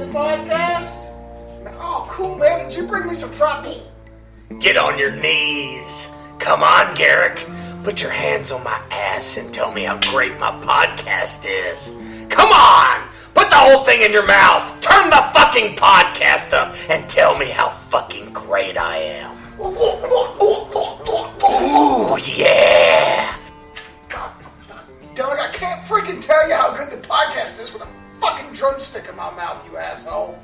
podcast? Oh, cool, man. Did you bring me some frothy? Get on your knees. Come on, Garrick. Put your hands on my ass and tell me how great my podcast is. Come on! Put the whole thing in your mouth. Turn the fucking podcast up and tell me how fucking great I am. Ooh, yeah! God, Doug, I can't freaking tell you how good the podcast is with a fucking drumstick in my mouth, you asshole.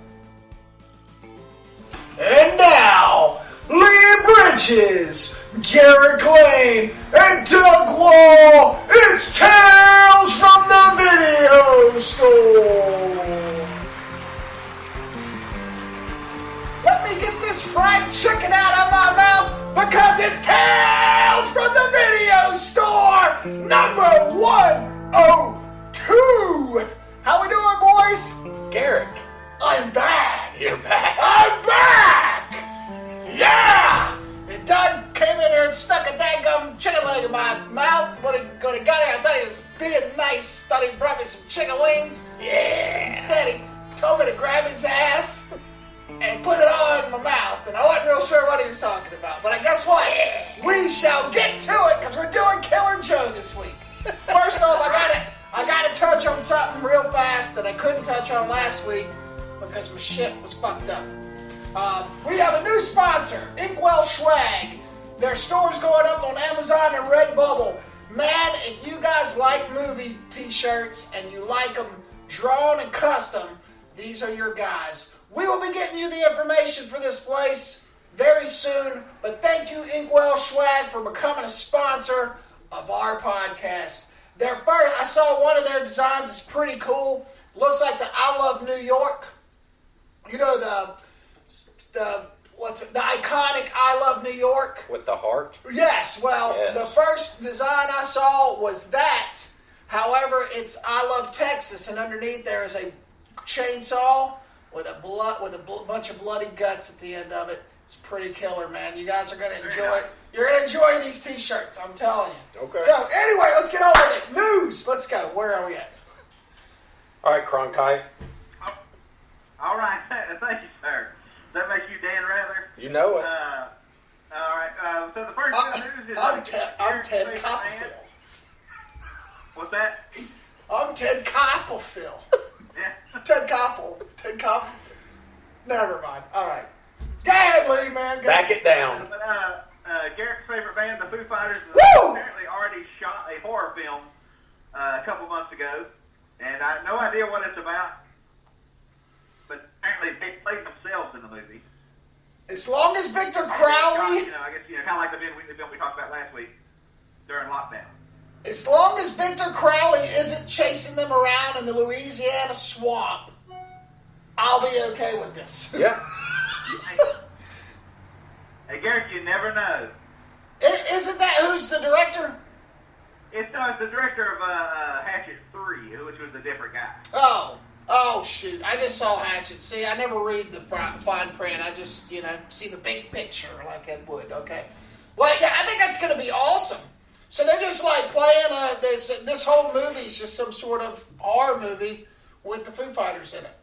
And now, Liam Bridges, Garrick Lane, and Doug Wall, it's Tales from the Video Store. Let me get this fried chicken out of my mouth because it's Tales from the Video Store, number 102. How we doing, boys? Garrick, I'm back. you're back. I'm back! Yeah! And Doug came in here and stuck a dang chicken leg in my mouth. When he got here, I thought he was being nice. Thought he brought me some chicken wings. Yeah. Instead, he told me to grab his ass and put it all in my mouth. And I wasn't real sure what he was talking about. But I guess what? We shall get to it because we're doing Killer Joe this week. First off, I got to touch on something real fast that I couldn't touch on last week because my shit was fucked up. We have a new sponsor, Inkwell Swag. Their store's going up on Amazon and Redbubble. Man, if you guys like movie t-shirts and you like them drawn and custom, these are your guys. We will be getting you the information for this place very soon. But thank you, Inkwell Swag, for becoming a sponsor of our podcast. I saw one of their designs. It's pretty cool. Looks like the I Love New York. You know the iconic I Love New York? With the heart? Yes, well, Yes. The first design I saw was that. However, it's I Love Texas, and underneath there is a chainsaw with a bunch of bloody guts at the end of it. It's pretty killer, man. You guys are going to enjoy it. You're going to enjoy these t-shirts, I'm telling you. Okay. So, anyway, let's get on with it. News! Let's go. Where are we at? All right, Cronkite. All right, thank you, sir. Does that make you Dan Rather? You know it. All right, so the first bit of news is... I'm Ted Copperfield. What's that? I'm Ted Copperfield. Yeah. Ted Copperfield. Never mind. All right. Go ahead, Lee, man. Back it down. But, Garrett's favorite band, the Foo Fighters, Woo! apparently already shot a horror film a couple months ago, and I have no idea what it's about, but apparently they played themselves in the movie. As long as Victor Crowley... I guess, kind of like the film we talked about last week during lockdown. As long as Victor Crowley isn't chasing them around in the Louisiana swamp, I'll be okay with this. Yeah. Hey, Garrett, you never know. Isn't that who's the director? It's the director of Hatchet 3, which was a different guy. Oh, shoot. I just saw Hatchet. See, I never read the fine print. I just, see the big picture like Ed would, okay? Well, yeah, I think that's going to be awesome. So they're just like playing, this whole movie is just some sort of horror movie with the Foo Fighters in it.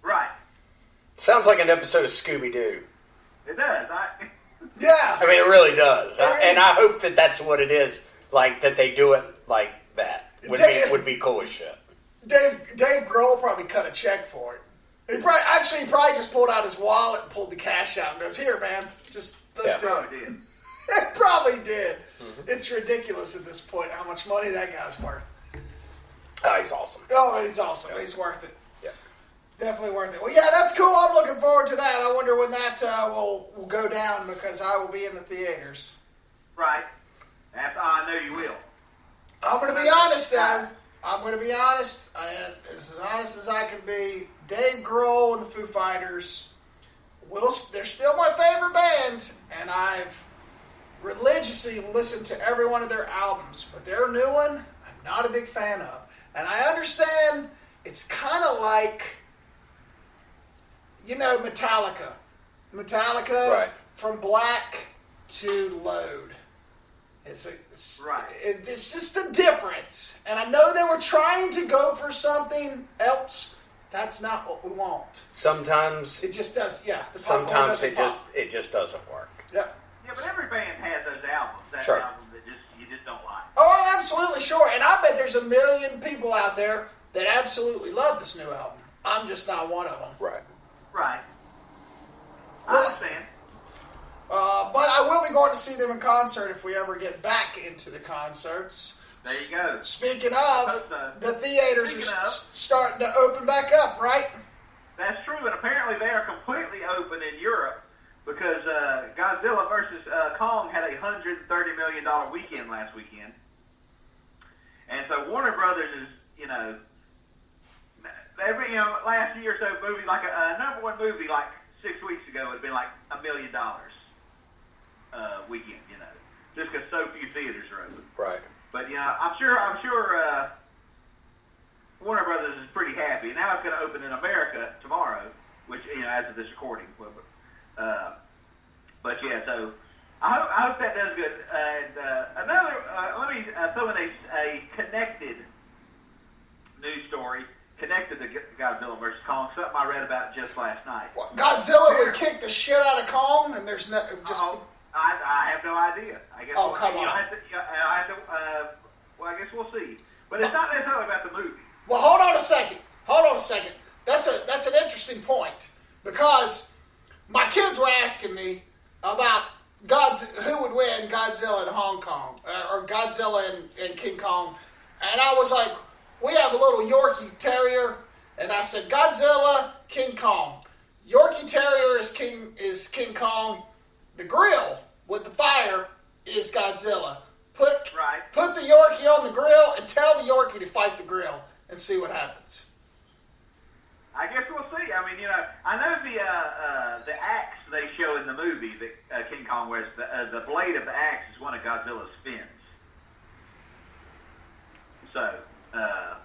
Right. Sounds like an episode of Scooby-Doo. It does. Yeah. I mean, it really does. And I hope that that's what it is, like, that they do it like that. Would be cool as shit. Dave Grohl probably cut a check for it. He probably just pulled out his wallet and pulled the cash out and goes, "Here, man, let's do it." It probably did. Mm-hmm. It's ridiculous at this point how much money that guy's worth. Oh, he's awesome. Oh, he's awesome. He's worth it. Yeah. Definitely worth it. Well, yeah, that's cool. I'm looking forward to that. I wonder when that will go down because I will be in the theaters. Right. I know you will. I'm going to be honest, though. I'm going to be honest. As honest as I can be. Dave Grohl and the Foo Fighters, they're still my favorite band, and I've religiously listened to every one of their albums. But their new one, I'm not a big fan of. And I understand it's kind of like, Metallica. Right. From Black to Load. It's just a difference. And I know they were trying to go for something else, That's not what we want. Sometimes It just does, yeah. The popcorn sometimes doesn't it just doesn't work. Yeah. Yeah, but every band has those albums. That Sure. album that you just don't like. Oh, I'm absolutely sure. And I bet there's a million people out there that absolutely love this new album. I'm just not one of them. Right. Right. I Well, understand. But I will be going to see them in concert if we ever get back into the concerts. There you go. Speaking of, Hope so. the theaters Speaking are of. starting to open back up, right? That's true, and apparently they are completely open in Europe because Godzilla versus Kong had a $130 million weekend last weekend. And so Warner Brothers is, last year or so, movie like a number one movie like 6 weeks ago would have been like $1 million weekend, just because so few theaters are open. Right. But I'm sure Warner Brothers is pretty happy. Now it's going to open in America tomorrow, which as of this recording. But yeah, so I hope that does good. And let me throw in a connected news story connected to Godzilla vs. Kong. Something I read about just last night. What, Godzilla would kick the shit out of Kong, and there's no just. I have no idea. I guess. Oh, come on. I guess we'll see. But it's not necessarily about the movie. Well, hold on a second. That's an interesting point because my kids were asking me about who would win, Godzilla and Hong Kong, or Godzilla and King Kong, and I was like, we have a little Yorkie Terrier, and I said Godzilla, King Kong. Yorkie Terrier is King Kong. The grill with the fire is Godzilla. Put the Yorkie on the grill and tell the Yorkie to fight the grill and see what happens. I guess we'll see. I mean, I know the axe they show in the movie that King Kong wears. The blade of the axe is one of Godzilla's fins. So I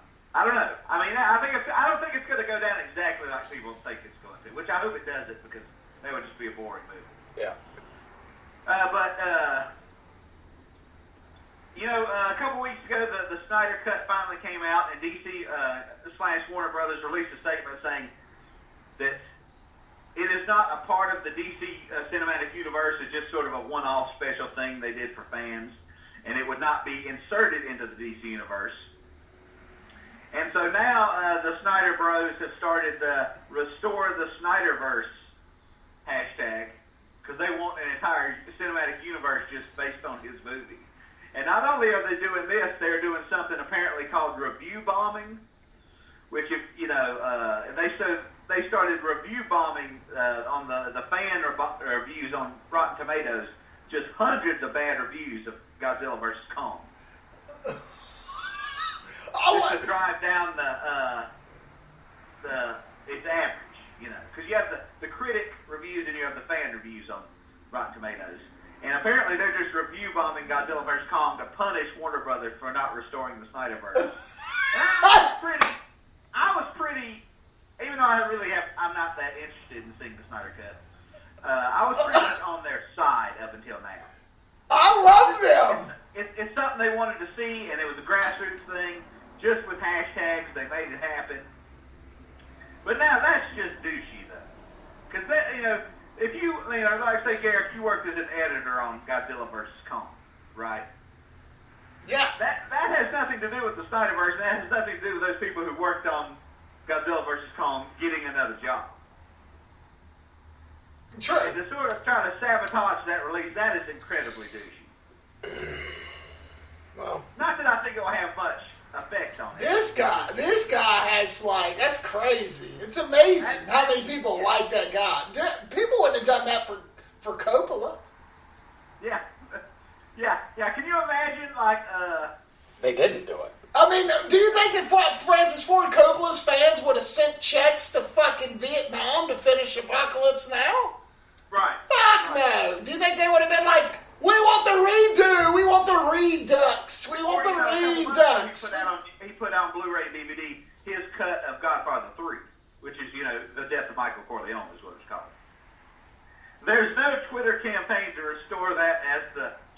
don't know. I mean, I don't think it's going to go down exactly like people think it's going to, which I hope it doesn't because that would just be a boring movie. Yeah. A couple weeks ago, the Snyder Cut finally came out, and DC / Warner Brothers released a statement saying that it is not a part of the DC cinematic universe. It's just sort of a one-off special thing they did for fans, and it would not be inserted into the DC universe. And so now the Snyder Bros have started the Restore the Snyderverse hashtag because they want an entire cinematic universe just based on his movie. And not only are they doing this, they're doing something apparently called review bombing, which they started review bombing on the fan reviews on Rotten Tomatoes, just hundreds of bad reviews of Godzilla vs. Kong. Just to drive down its average, because you have the critic reviews and you have the fan reviews on Rotten Tomatoes. And apparently they're just review bombing Godzilla vs. Kong to punish Warner Brothers for not restoring the Snyderverse. And I was pretty, even though I'm not that interested in seeing the Snyder Cut, I was pretty much on their side up until now. I love them! It's something they wanted to see, and it was a grassroots thing, just with hashtags, they made it happen. But now that's just douchey, though. Because, if you, like say, Garrett, you worked as an editor on Godzilla vs. Kong, right? Yeah. That has nothing to do with the Snyderverse, and that has nothing to do with those people who worked on Godzilla vs. Kong getting another job. Sure. And to sort of try to sabotage that release, that is incredibly douchey. Well, not that I think it will have much effect on it. This guy has that's crazy. It's amazing how many people like that guy. People wouldn't have done that for Coppola. Yeah. Can you imagine, they didn't do it. I mean, do you think that Francis Ford Coppola's fans would have sent checks to fucking Vietnam to finish Apocalypse Now? Right. Fuck no. Do you think they would have been like, we want the redo, we want the redux, we want the redux? He put out on Blu-ray and DVD his cut of Godfather 3, which is, The Death of Michael Corleone is what it's called. There's no Twitter campaign to restore that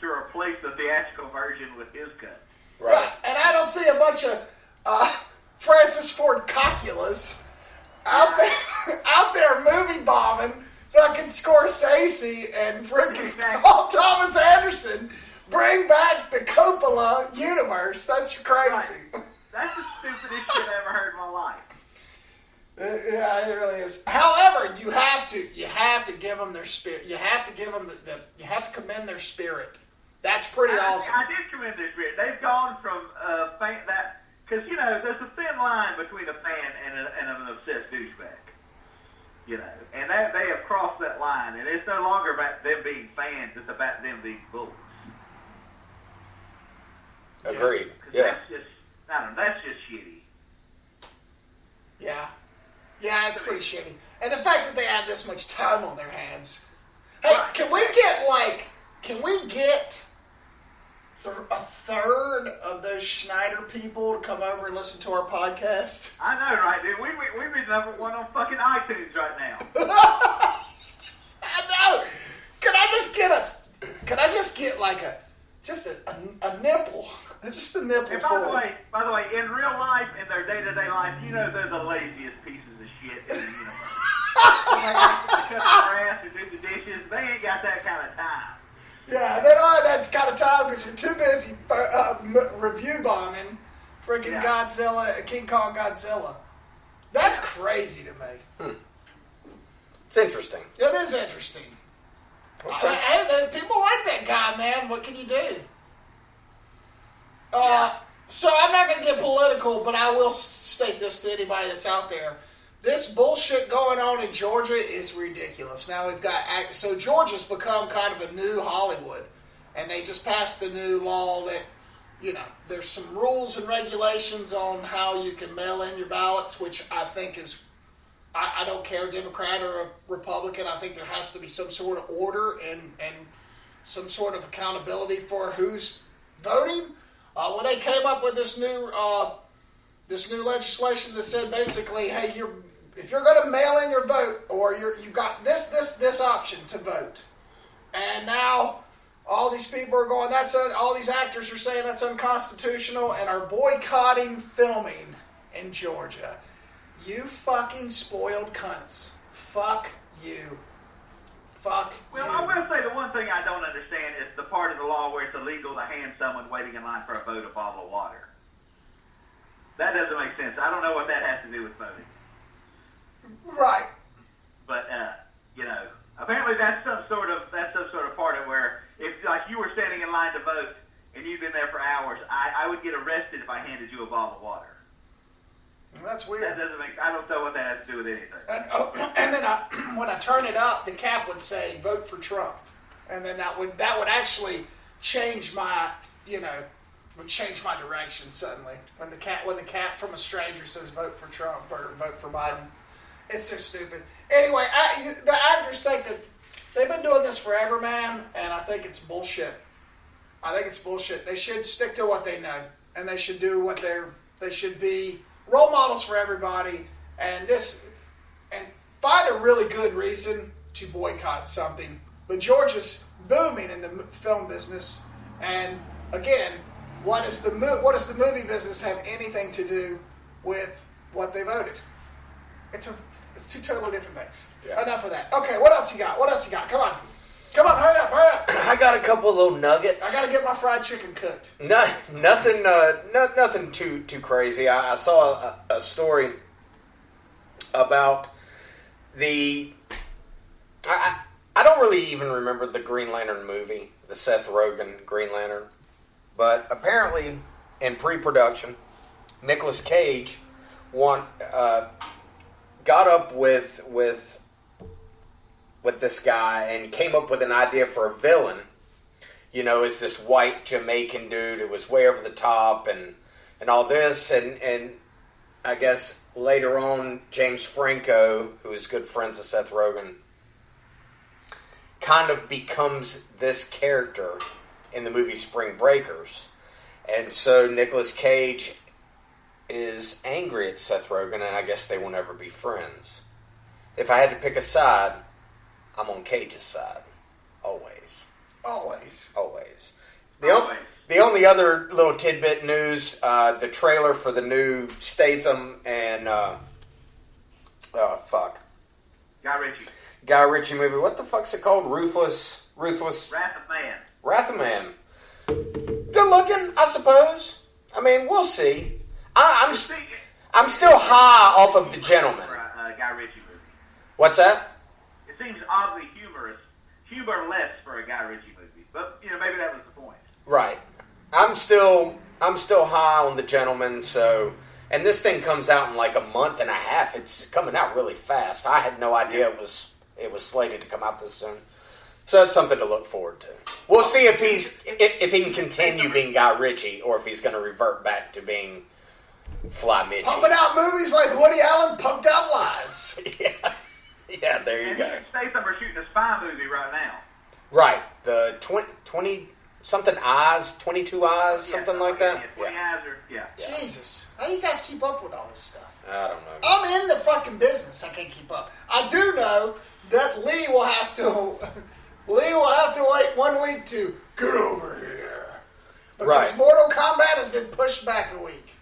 to replace the theatrical version with his cut. Right. And I don't see a bunch of Francis Ford Coppolas out there movie bombing fucking Scorsese and freaking Paul Thomas Anderson. Bring back the Coppola universe. That's crazy. Right. That's the stupidest shit I ever heard in my life. Yeah, it really is. However, you have to give them their spirit. You have to give them you have to commend their spirit. That's pretty awesome. I did commend their spirit. They've gone from fan that because there's a thin line between a fan and an obsessed douchebag. And they have crossed that line, and it's no longer about them being fans; it's about them being bullies. Agreed. Yeah. That's just shitty. Yeah. Yeah, it's pretty shitty. And the fact that they have this much time on their hands. Hey, Right. can we get a third of those Schneider people to come over and listen to our podcast? I know, right, dude? We've been number one on fucking iTunes right now. I know. Can I just get like a nipple? Just a nipple And full. by the way, in real life, in their day-to-day life, they're the laziest pieces of shit in the universe. They like to cut the grass or do the dishes. They ain't got that kind of time. Yeah, they don't have that kind of time because they're too busy review bombing freaking Godzilla, King Kong Godzilla. That's crazy to me. It's interesting. It is interesting. Okay. Hey, people like that guy, man. What can you do? So I'm not going to get political, but I will state this to anybody that's out there. This bullshit going on in Georgia is ridiculous. Now we've got... So Georgia's become kind of a new Hollywood. And they just passed the new law that, there's some rules and regulations on how you can mail in your ballots, which I think is... I don't care, Democrat or a Republican. I think there has to be some sort of order and some sort of accountability for who's voting. When they came up with this new legislation that said basically, hey, if you're going to mail in your vote, or you've got this option to vote, and now all these people are going, all these actors are saying that's unconstitutional and are boycotting filming in Georgia. You fucking spoiled cunts. Fuck you. Fuck Well, you. I will say the one thing I don't understand is the part of the law where it's illegal to hand someone waiting in line for a vote a bottle of water. That doesn't make sense. I don't know what that has to do with voting. Right. But apparently that's some sort of part of where if like you were standing in line to vote and you've been there for hours, I would get arrested if I handed you a bottle of water. That's weird. That doesn't make. I don't know what that has to do with anything. And then when I turn it up, the cap would say "Vote for Trump," and then that would actually change my change my direction suddenly. When the cap from a stranger says "Vote for Trump" or "Vote for Biden," it's so stupid. Anyway, the actors think that they've been doing this forever, man, and I think it's bullshit. They should stick to what they know, and they should do what they should be. Role models for everybody, and find a really good reason to boycott something. But Georgia's booming in the film business, and again, what does the movie business have anything to do with what they voted? It's two totally different things. Yeah. Enough of that. Okay, what else you got? Come on, hurry up. I got a couple of little nuggets. I gotta get my fried chicken cooked. Nothing too crazy. I saw a story about I don't really even remember the Green Lantern movie, the Seth Rogen Green Lantern, but apparently in pre-production, Nicolas Cage got up with this guy and came up with an idea for a villain. Is this white Jamaican dude who was way over the top and all this, and I guess later on James Franco, who is good friends with Seth Rogen, kind of becomes this character in the movie Spring Breakers. And so Nicolas Cage is angry at Seth Rogen, and I guess they will never be friends. If I had to pick a side, I'm on Cage's side. Always. The only other little tidbit news, the trailer for the new Statham and Oh, fuck. Guy Ritchie movie. What the fuck's it called? Ruthless. Wrath of Man. Wrath of Man. Good looking, I suppose. I mean, we'll see. I'm still high off of The Gentleman. Guy Ritchie movie. What's that? It seems oddly humorless for a Guy Ritchie movie, but maybe that was the point. Right. I'm still high on The Gentleman. So, and this thing comes out in like a month and a half. It's coming out really fast. I had no idea it was slated to come out this soon. So that's something to look forward to. We'll see if he can continue being Guy Ritchie or if he's going to revert back to being Fly Mitchie. Pumping out movies like Woody Allen pumped out Lies. Yeah, there you go. And Statham are shooting a spy movie right now. Right. The 20 something eyes, 22 eyes, something like that. 20 eyes or, Jesus. How do you guys keep up with all this stuff? I don't know. I'm in the fucking business. I can't keep up. I do know that Lee will have to wait 1 week to get over here. Because Mortal Kombat has been pushed back a week.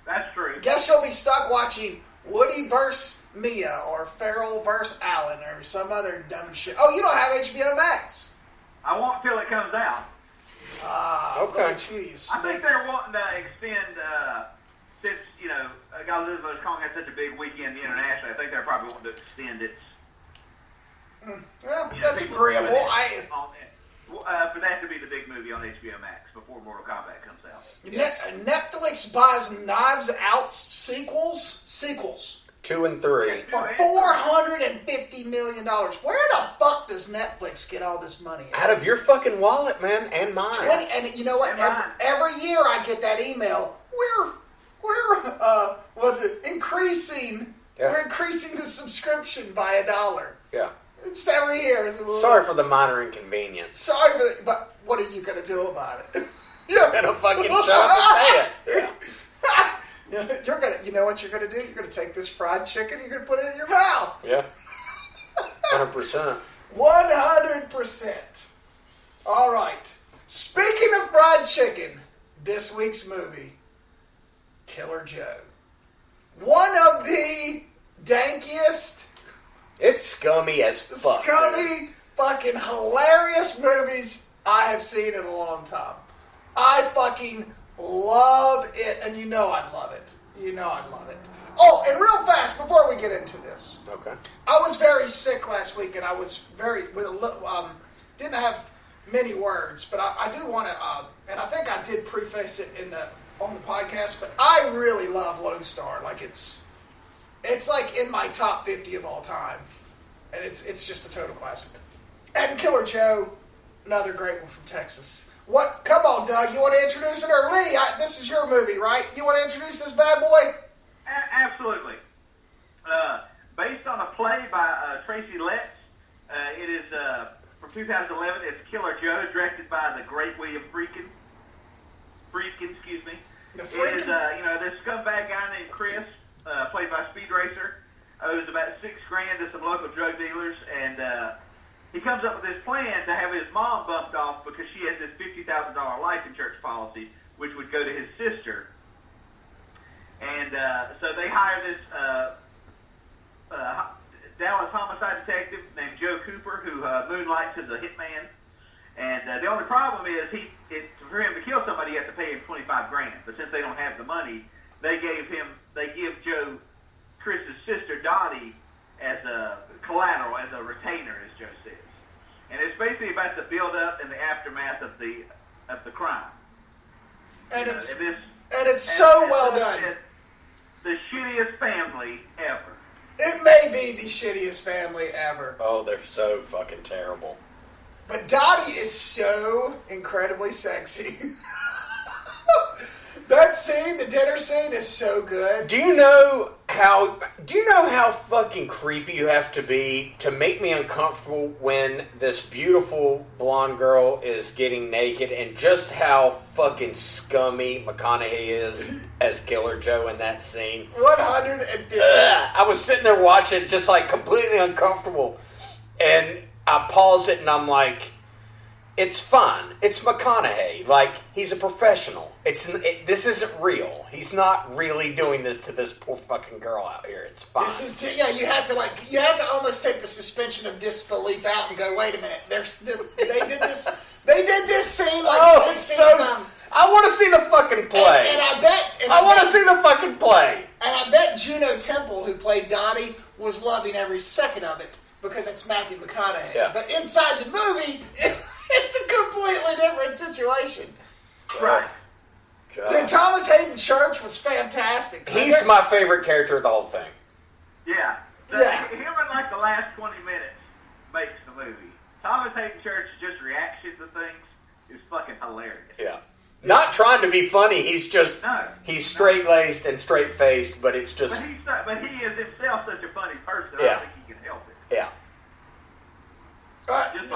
That's true. Guess you'll be stuck watching Woody vs. Mia or Ferrell vs. Allen or some other dumb shit. Oh, you don't have HBO Max. I won't till it comes out. Okay. Look at you, I think they're wanting to extend, since, Godzilla Kong had such a big weekend internationally, I think they're probably wanting to extend its... Well, that's agreeable. For that to be the big movie on HBO Max before Mortal Kombat comes out. Yes. Netflix buys Knives Out sequels. 2 and 3. For $450 million. Where the fuck does Netflix get all this money? Out of your fucking wallet, man, and mine. And you know what? Every year I get that email. We're increasing. Yeah. We're increasing the subscription by $1. Yeah. Just every year. Sorry for the minor inconvenience. Sorry, but what are you going to do about it? You're going to fucking jump and pay it. Yeah. You're gonna. You know what you're gonna do? You're gonna take this fried chicken. You're gonna put it in your mouth. Yeah. 100%. 100%. All right. Speaking of fried chicken, this week's movie, Killer Joe. One of the dankiest. It's scummy as fuck. Scummy, fucking hilarious movies I have seen in a long time. I fucking love it, and you know I love it. Oh, and real fast, before we get into this. Okay. I was very sick last week, and I was didn't have many words, but I do want to, and I think I did preface it on the podcast, but I really love Lone Star. Like, it's like in my top 50 of all time, and it's just a total classic. And Killer Joe, another great one from Texas. What? Come on, Doug. You want to introduce it, or Lee? This is your movie, right? You want to introduce this bad boy? Absolutely. Based on a play by Tracy Letts. It is from 2011. It's Killer Joe, directed by the great William Friedkin. Excuse me. It is this scumbag guy named Chris, played by Speed Racer, owes about $6,000 to some local drug dealers, and he comes up with this plan to have his mom bumped off because she has this $50,000 life insurance policy, which would go to his sister. And so they hire this Dallas homicide detective named Joe Cooper, who moonlights as a hitman. And the only problem is, for him to kill somebody, you have to pay him $25,000. But since they don't have the money, they give Joe Chris's sister Dottie as a collateral, as a retainer, as Joe says. And it's basically about the build-up and the aftermath of the crime. And it's so well done. The shittiest family ever. It may be the shittiest family ever. Oh, they're so fucking terrible. But Dottie is so incredibly sexy. That scene, the dinner scene, is so good. Do you know how fucking creepy you have to be to make me uncomfortable when this beautiful blonde girl is getting naked, and just how fucking scummy McConaughey is as Killer Joe in that scene? 150. I was sitting there watching, just like completely uncomfortable, and I pause it and I'm like, It's fun. It's McConaughey. Like, he's a professional. This isn't real. He's not really doing this to this poor fucking girl out here. It's fine. You have to almost take the suspension of disbelief out and go, wait a minute. They did this scene like 16 times. I want to see the fucking play. And I bet. I want to see the fucking play. And I bet Juno Temple, who played Dottie, was loving every second of it because it's Matthew McConaughey. Yeah. But inside the movie, it's a completely different situation. Right. And Thomas Hayden Church was fantastic. He's my favorite character of the whole thing. Yeah. Him in like the last 20 minutes makes the movie. Thomas Hayden Church's just reaction to things is fucking hilarious. Yeah. Not trying to be funny. He's just he's straight-laced and straight-faced, but it's just. But he is himself such a funny person. Yeah. I don't think he can help it. Yeah. Just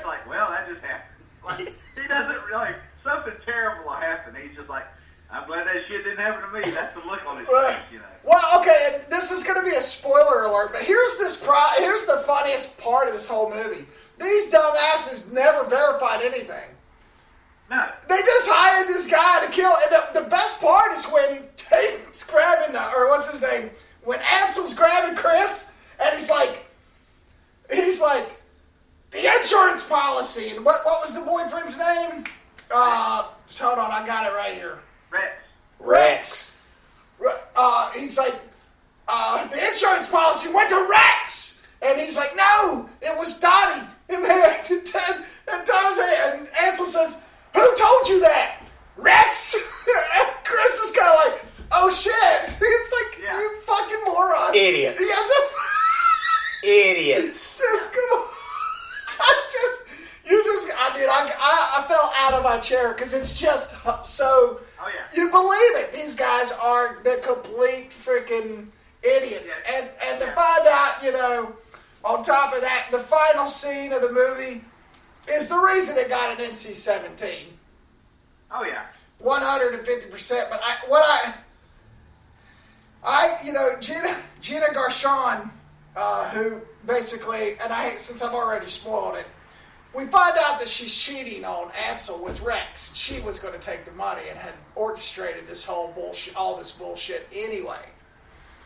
like, well, that just happened. Like, he doesn't really. Something terrible will happen. He's just like, I'm glad that shit didn't happen to me. That's the look on his face, you know. Well, okay, and this is going to be a spoiler alert, but here's the funniest part of this whole movie. These dumbasses never verified anything. No. They just hired this guy to kill. And the best part is when Tate's grabbing, or what's his name? When Ansel's grabbing Chris, and he's like, the insurance policy. And what was the boyfriend's name? Hold on, I got it right here. Rex. He's like, the insurance policy went to Rex. And he's like, no, it was Dottie. And and Ansel says, who told you that? Rex? And Chris is kind of like, oh shit. It's like, you fucking moron. Idiots. Yeah, Idiots. Just come on. I fell out of my chair because it's just so. Oh yeah. You believe it? These guys are the complete freaking idiots, and to find out, on top of that, the final scene of the movie is the reason it got an NC-17. Oh yeah. 150%. But Gina Gershon, who basically, and since I've already spoiled it, we find out that she's cheating on Ansel with Rex. She was going to take the money and had orchestrated this whole bullshit, all this bullshit anyway.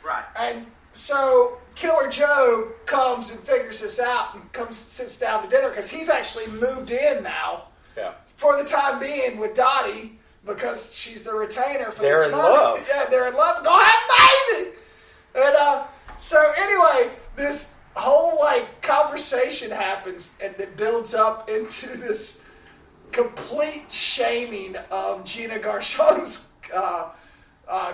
Right. And so Killer Joe comes and figures this out and sits down to dinner because he's actually moved in now. Yeah. For the time being with Dottie because she's the retainer for They're this in money. love. Yeah, they're in love. Go have baby. And so anyway, this whole conversation happens and it builds up into this complete shaming of Gina Gershon's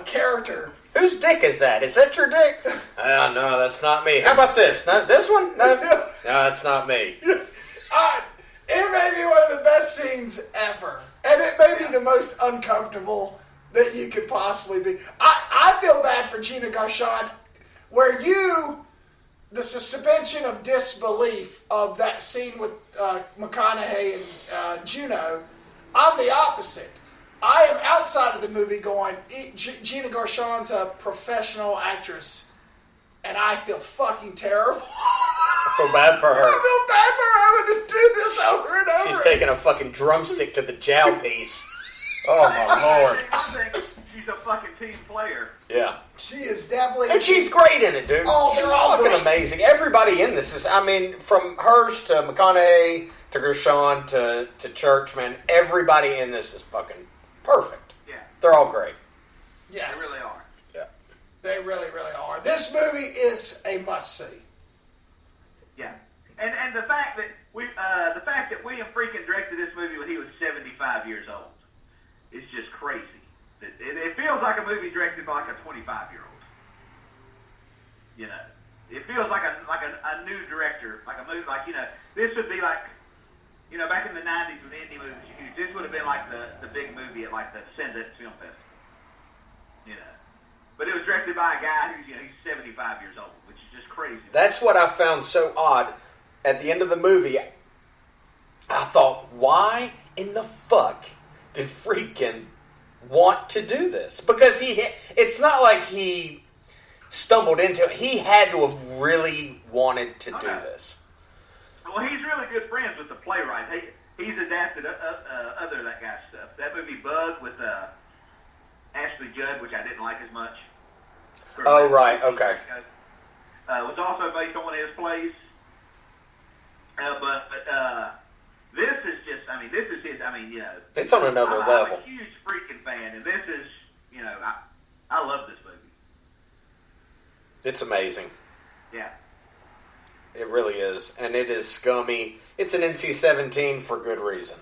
character. Whose dick is that? Is that your dick? No, that's not me. How about this? No, this one? No, that's not me. It may be one of the best scenes ever. And it may be the most uncomfortable that you could possibly be. I feel bad for Gina Gershon, where the suspension of disbelief of that scene with McConaughey and Juno, I'm the opposite. I am outside of the movie going, Gina Gershon's a professional actress, and I feel fucking terrible. I feel bad for her. I feel bad for her having to do this over and over. She's taking a fucking drumstick to the jowl piece. Oh, my Lord. I think she's a fucking team player. Yeah. She is definitely... And she's great in it, dude. Oh, she's they're all fucking great. amazing. Everybody in this is, from Hirsch to McConaughey to Gershon to Church, man, everybody in this is fucking perfect. Yeah. They're all great. Yes. They really are. Yeah. They really, really are. This movie is a must-see. Yeah. And the fact that William Friedkin directed this movie when he was 75 years old is just crazy. It feels like a movie directed by a 25-year-old. It feels like a new director, like a movie, this would be like, back in the 90s when indie movies were huge, this would have been like the big movie at the Sundance Film Festival. But it was directed by a guy who's, he's 75 years old, which is just crazy. That's what I found so odd. At the end of the movie, I thought, why in the fuck did Friedkin want to do this? Because it's not like he stumbled into it. He had to have really wanted to do this. Well, he's really good friends with the playwright. he's adapted other of that guy's stuff. That movie Bug with Ashley Judd, which I didn't like as much. Oh, right, okay. Was also based on one of his plays. But this is just, I mean, this is his, I mean, you know. It's on another level. I'm a huge freaking fan, and this is, you know, I love this movie. It's amazing. Yeah. It really is. And it is scummy. It's an NC-17 for good reason.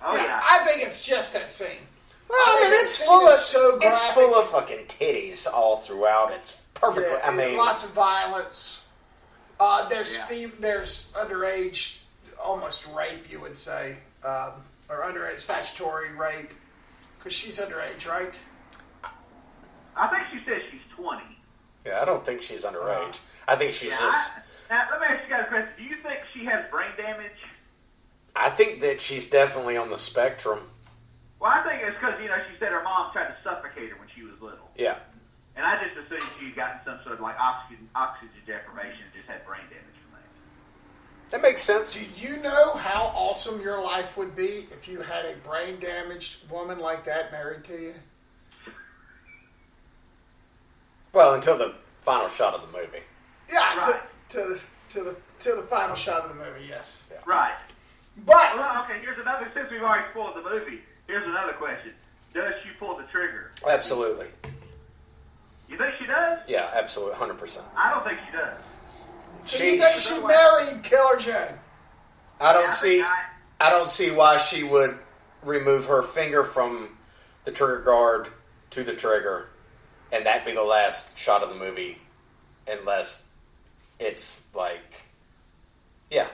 Oh, yeah. I think it's just that scene. Well, I mean, it's full of fucking titties all throughout. It's perfectly, Yeah, I mean. lots of violence. There's underage, almost rape, you would say. Or underage, statutory rape. Because she's underage, right? I think she says she's 20. Yeah, I don't think she's underage. I think she's just... Now, let me ask you guys a question. Do you think she has brain damage? I think that she's definitely on the spectrum. Well, I think it's because, you know, she said her mom tried to suffocate her when she was little. Yeah. And I just assumed she had gotten some sort of, like, oxygen deprivation and just had brain damage from that. That makes sense. Do you know how awesome your life would be if you had a brain-damaged woman like that married to you? Well, until the final shot of the movie. Yeah, right. to the final shot of the movie, yes. Yeah. Right. But Well, okay, here's another, since we've already spoiled the movie, here's another question. Does she pull the trigger? Absolutely. You think she does? Yeah, absolutely, 100%. I don't think she does. do you think she married Killer Joe? I don't I see. think I don't see why she would remove her finger from the trigger guard to the trigger, and that be the last shot of the movie, unless it's like, yeah,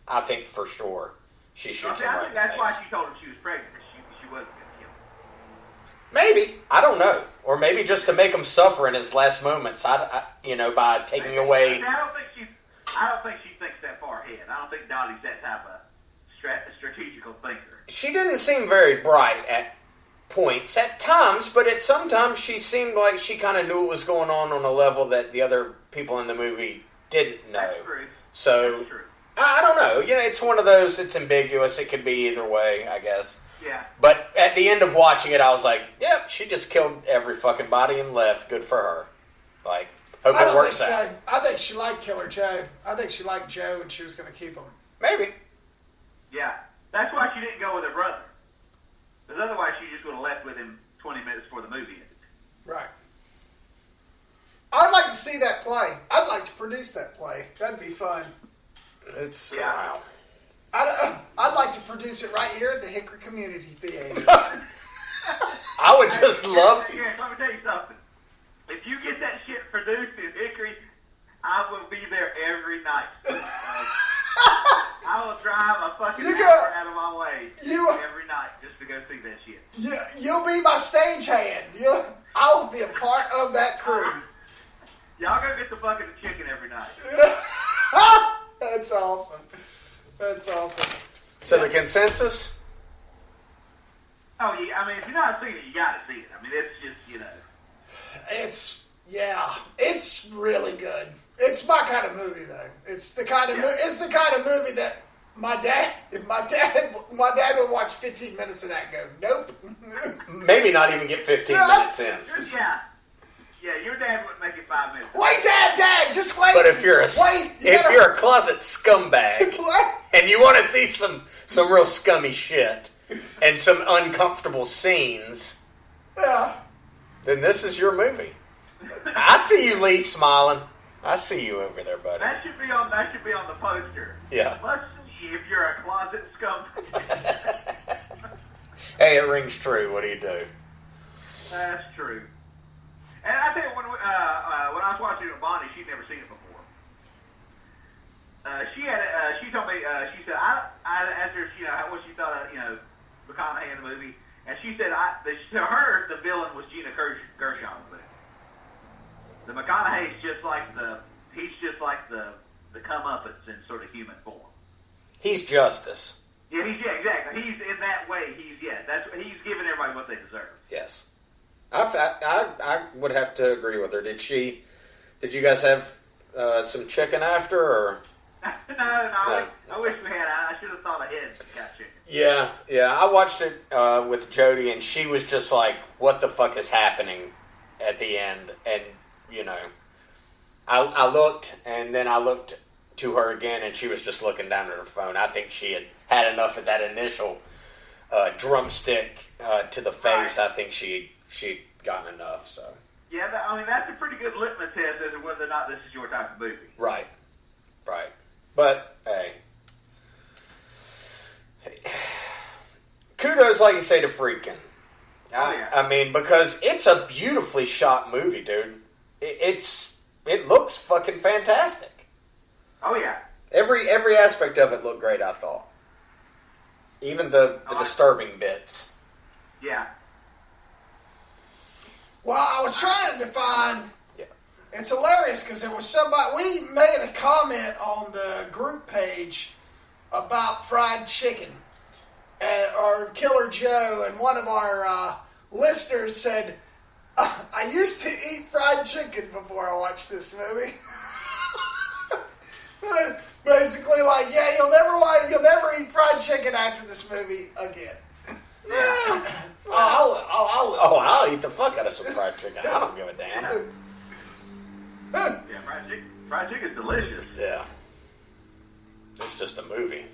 I think for sure she shoots him I right think in the that's why face. she told him she was pregnant. She wasn't going to kill him. Maybe, I don't know, or maybe just to make him suffer in his last moments. By taking away. I don't think she thinks that far ahead. I don't think Dottie's that type of strategical thinker. She didn't seem very bright at points, at times, but at sometimes she seemed like she kind of knew what was going on a level that the other people in the movie didn't know. That's true. So, That's true. I don't know. You know, it's one of those, it's ambiguous. It could be either way, I guess. Yeah. But at the end of watching it, I was like, yep, she just killed every fucking body and left. Good for her. Like, hope it works out. I think she liked Killer Joe. I think she liked Joe and she was going to keep him. Maybe. Yeah. That's why she didn't go with her brother. Because otherwise she just would have left with him 20 minutes before the movie ended. Right. I'd like to see that play. I'd like to produce that play. That'd be fun. It's, Yeah. wow. I'd like to produce it right here at the Hickory Community Theater. I would just love... Here, let me tell you something. If you get that shit produced in Hickory, I will be there every night. I will drive a fucking hour out of my way every night just to go see that shit. You'll be my stagehand. I'll be a part of that crew. Y'all go get the bucket of chicken every night. That's awesome. That's awesome. So the consensus? Oh, yeah. I mean, if you're not seeing it, you got to see it. I mean, it's just, you know. It's really good. It's my kind of movie, though. It's the kind of movie that my dad would watch 15 minutes of that and go, nope. Maybe not even get 15 minutes in. Yeah, your dad wouldn't make it 5 minutes. Wait, Dad, just wait. But if you're a closet scumbag and you want to see some real scummy shit and some uncomfortable scenes, then this is your movie. I see you, Lee, smiling. I see you over there, buddy. That should be on the poster. Yeah. Let's see if you're a closet scumbag. Hey, it rings true. What do you do? That's true. And I think when I was watching it with Bonnie, she'd never seen it before. She told me, she said, I asked her, what she thought of, McConaughey in the movie, and she said, to her, the villain was Gina Gershon. The McConaughey's just like the comeuppance in sort of human form. He's justice. Yeah, exactly. He's in that way. He's giving everybody what they deserve. Yes. I would have to agree with her. Did you guys have some chicken after, or? No. I wish we had. I should have thought ahead and got chicken. Yeah. I watched it with Jody, and she was just like, "What the fuck is happening?" At the end, and I looked, and then I looked to her again, and she was just looking down at her phone. I think she had enough of that initial drumstick to the face. Right. I think she'd gotten enough. So Yeah, that's a pretty good litmus test as to whether or not this is your type of movie. right. But hey, kudos, like you say, to Friedkin. Oh, yeah. I mean, because it's a beautifully shot movie, dude. It looks fucking fantastic. Oh, yeah. Every aspect of it looked great, I thought. Even the disturbing bits. Yeah. Well, I was trying to find... Yeah. It's hilarious because there was somebody... We made a comment on the group page about fried chicken. Or Killer Joe, and one of our listeners said, I used to eat fried chicken before I watched this movie. Basically, like, yeah, you'll never eat fried chicken after this movie again. Yeah. I'll eat the fuck out of some fried chicken. I don't give a damn. Yeah, fried chicken's delicious. Yeah. It's just a movie.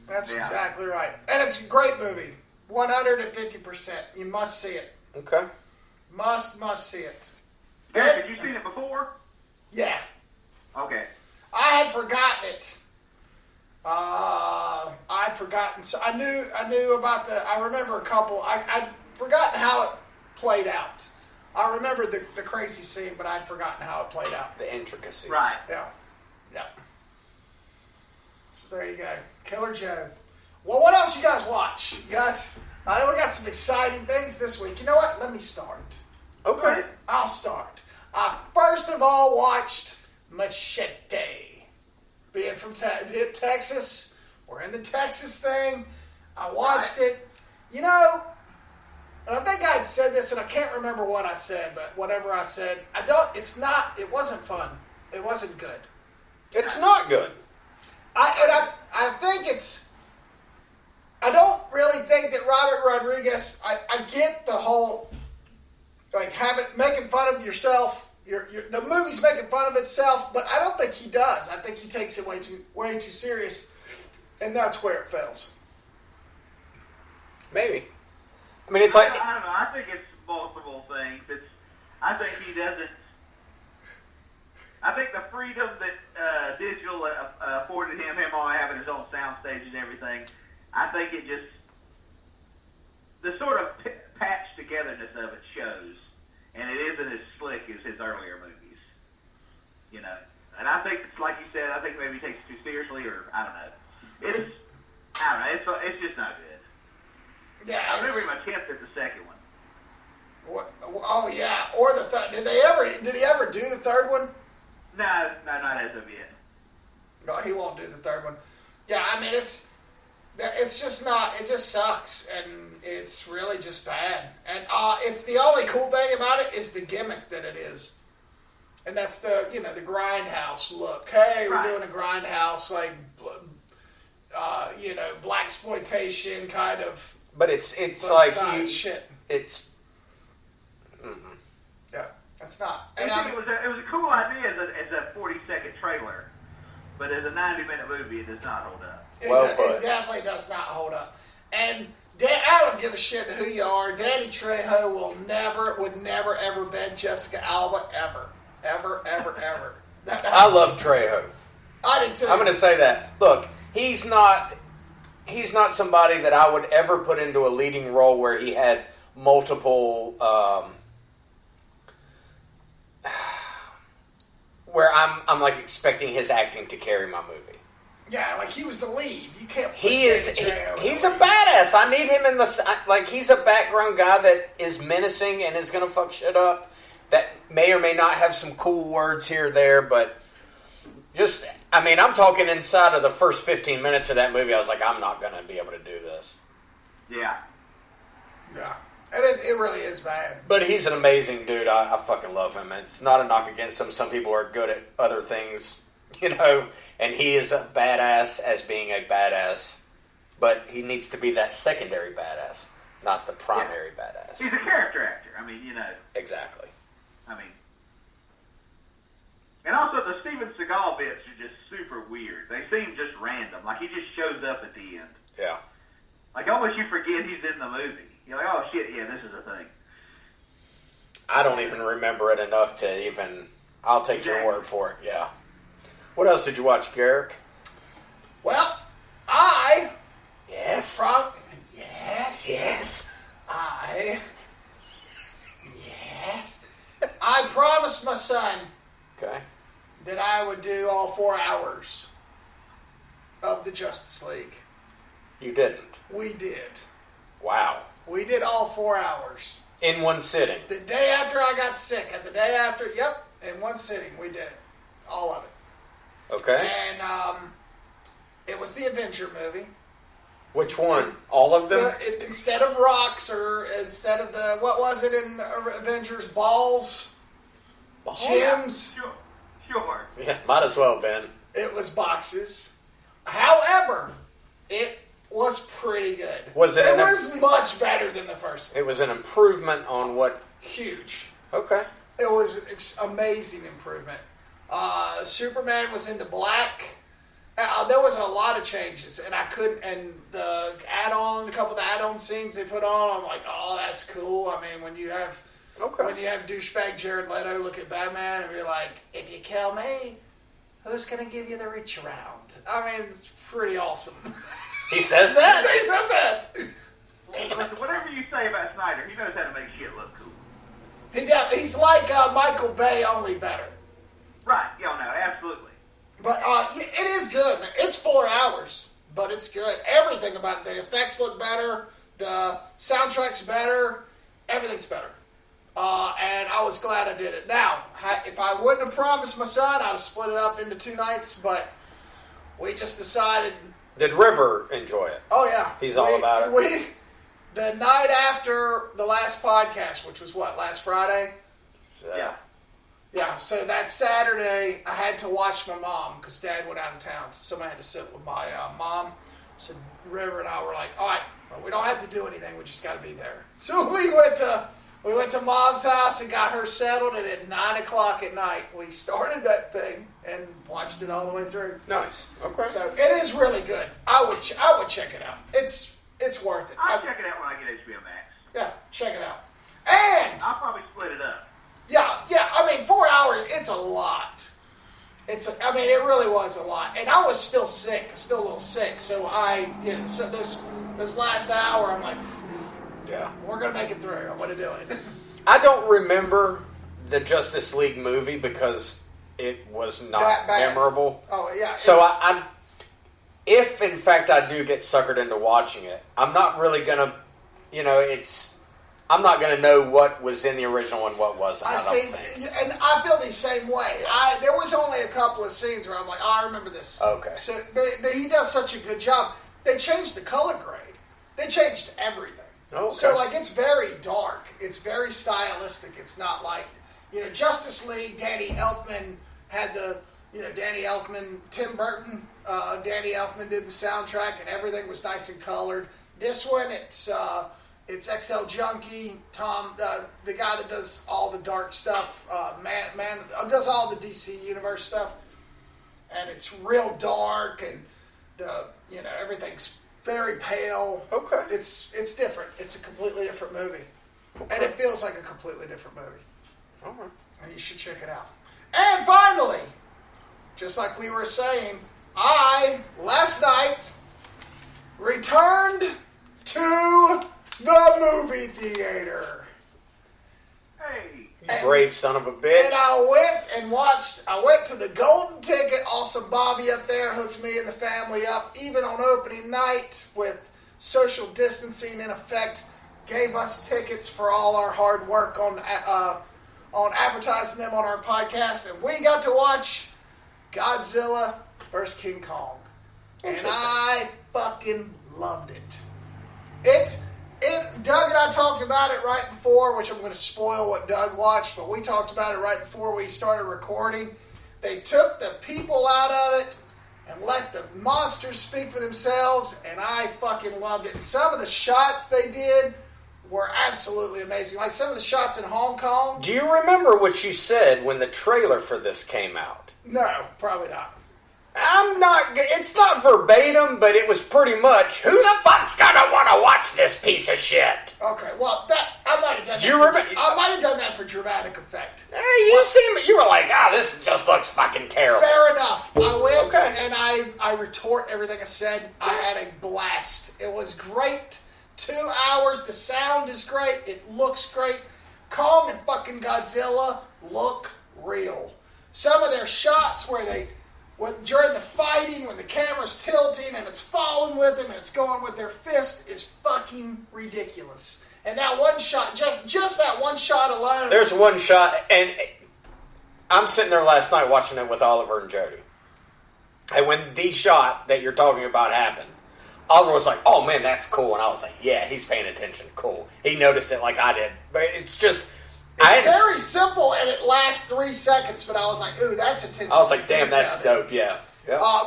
That's exactly right. And it's a great movie. 150%. You must see it. Okay. Must see it. Had you seen it before? Yeah. Okay. I had forgotten it. I'd forgotten. So I knew about I remember a couple. I'd forgotten how it played out. I remember the crazy scene, but I'd forgotten how it played out. The intricacies. Right. Yeah. So there you go. Killer Joe. Well, what else you guys watch? You guys, I know we got some exciting things this week. You know what? Let me start. Okay. I'll start. I first of all watched Machete. Being from Texas, we're in the Texas thing. I watched it. You know, and I think I'd said this, and I can't remember what I said, but whatever I said, it wasn't fun. It wasn't good. It's not good. I think I don't really think that Robert Rodriguez, I get the whole, like, making fun of yourself. The movie's making fun of itself, but I don't think he does. I think he takes it way too serious, and that's where it fails. Maybe. I mean, it's like... I don't know. I think it's multiple things. I think he doesn't... I think the freedom that digital afforded him on having his own sound stage and everything, I think it just... The sort of patched togetherness of it shows. And it isn't as slick as his earlier movies. You know? And I think, it's like you said, I think maybe he takes it too seriously, or I don't know. It's just not good. Yeah, I've never even attempted the second one. Oh yeah, or the third. Did he ever do the third one? No, not as of yet. No, he won't do the third one. Yeah, I mean it's just not. It just sucks, and it's really just bad. And it's the only cool thing about it is the gimmick that it is, and that's the grindhouse look. Hey, we're doing a grindhouse, like blaxploitation kind of. But it's like shit. It's. Yeah, that's not. And it was a cool idea as a 40-second trailer, but as a 90-minute movie, it does not hold up. It definitely does not hold up. And I don't give a shit who you are. Danny Trejo would never, ever bed Jessica Alba, ever. I love Trejo. I do too. I'm going to say that. Look, he's not somebody that I would ever put into a leading role where he had multiple, where I'm like expecting his acting to carry my movie. Yeah, like he was the lead. You can't. He's a badass. I need him in he's a background guy that is menacing and is going to fuck shit up. That may or may not have some cool words here or there, but I'm talking inside of the first 15 minutes of that movie, I was like, I'm not going to be able to do this. Yeah. Yeah. And it really is bad. But he's an amazing dude. I fucking love him. It's not a knock against him. Some people are good at other things, and he is a badass as being a badass But he needs to be that secondary badass, not the primary badass. He's a character actor. I mean, Exactly. I mean, and also the Steven Seagal bits are just super weird. They seem just random. Like he just shows up at the end. Yeah. Like almost you forget he's in the movie. You're like, oh shit, yeah, this is a thing. I don't even remember it enough to even... I'll take your word for it, yeah. What else did you watch, Garrick? Well, Yes. Yes. I promised my son Okay. that I would do all 4 hours of the Justice League. You didn't. We did. Wow. We did all 4 hours. In one sitting. The day after I got sick, and the day after, in one sitting, we did it. All of it. Okay. And it was the Avenger movie. Which one? All of them? Instead of rocks, or instead of the, what was it in Avengers? Balls? Gems? Sure. Yeah, might as well, Ben. It was boxes. However, it was pretty good. Was it? It was much better than the first one. It was an improvement on what? Huge. Okay. It was amazing improvement. Superman was into black. There was a lot of changes, and I couldn't. And the add-on, a couple of the add-on scenes they put on, I'm like, oh, that's cool. I mean, when you have douchebag Jared Leto look at Batman and be like, if you kill me, who's gonna give you the reach around? I mean, it's pretty awesome. He says that? He says that. Well, whatever you say about Snyder, he knows how to make shit look cool. He's like Michael Bay, only better. Right. Yeah, no, absolutely. But it is good. It's 4 hours, but it's good. Everything about it. The effects look better. The soundtrack's better. Everything's better. And I was glad I did it. Now, if I wouldn't have promised my son, I'd have split it up into 2 nights, but we just decided... Did River enjoy it? Oh, yeah. He's all about it? The night after the last podcast, which was what, last Friday? Yeah. Yeah, so that Saturday, I had to watch my mom because Dad went out of town. So somebody had to sit with my mom. So River and I were like, all right, well, we don't have to do anything. We just got to be there. So we went to Mom's house and got her settled. And at 9 o'clock at night, we started that thing and watched it all the way through. Nice. Okay. So it is really good. I would check it out. It's worth it. I'll check it out when I get HBO Max. Yeah, check it out. And I'll probably split it up. Yeah. I mean, 4 hours, it's a lot. It really was a lot. And I was still sick, a little sick. So so this last hour, I'm like, yeah, we're going to make it through. I'm going to do it. I don't remember the Justice League movie because it was not memorable. Oh, yeah. So I if in fact I do get suckered into watching it, I'm not really going to, I'm not going to know what was in the original and what wasn't. I don't think. And I feel the same way. There was only a couple of scenes where I'm like, oh, I remember this. Okay. So he does such a good job. They changed the color grade. They changed everything. Okay. So, it's very dark. It's very stylistic. It's not like, Justice League, Danny Elfman had Danny Elfman, Tim Burton, Danny Elfman did the soundtrack, and everything was nice and colored. This one, it's XL Junkie, Tom, the guy that does all the dark stuff, does all the DC Universe stuff, and it's real dark, and everything's very pale. Okay. It's different. It's a completely different movie, and it feels like a completely different movie. All right. And you should check it out. And finally, just like we were saying, I last night returned to the movie theater. Hey. You brave son of a bitch. And I went to the Golden Ticket. Awesome Bobby up there hooked me and the family up, even on opening night with social distancing in effect. Gave us tickets for all our hard work on advertising them on our podcast. And we got to watch Godzilla vs. King Kong. And I fucking loved it. Doug and I talked about it right before, which I'm going to spoil what Doug watched, but we talked about it right before we started recording. They took the people out of it, and let the monsters speak for themselves, and I fucking loved it. And some of the shots they did were absolutely amazing. Like some of the shots in Hong Kong. Do you remember what you said when the trailer for this came out? No, probably not. It's not verbatim, but it was pretty much, who the fuck's gonna want to watch this piece of shit? Okay, well, I might have done Do you remember? I might have done that for dramatic effect. Hey, you were like, this just looks fucking terrible. Fair enough. I went and I retort everything I said. I had a blast. It was great. 2 hours. The sound is great. It looks great. Kong and fucking Godzilla look real. Some of their shots during the fighting, when the camera's tilting and it's falling with them and it's going with their fist, is fucking ridiculous. And that one shot, just that one shot alone. There's one shot, and I'm sitting there last night watching it with Oliver and Jody. And when the shot that you're talking about happened, Oliver was like, oh man, that's cool. And I was like, yeah, he's paying attention. Cool. He noticed it like I did. But it's just... It's very simple, and it lasts 3 seconds, but I was like, ooh, that's attention. I was like, damn, that's dope, yeah.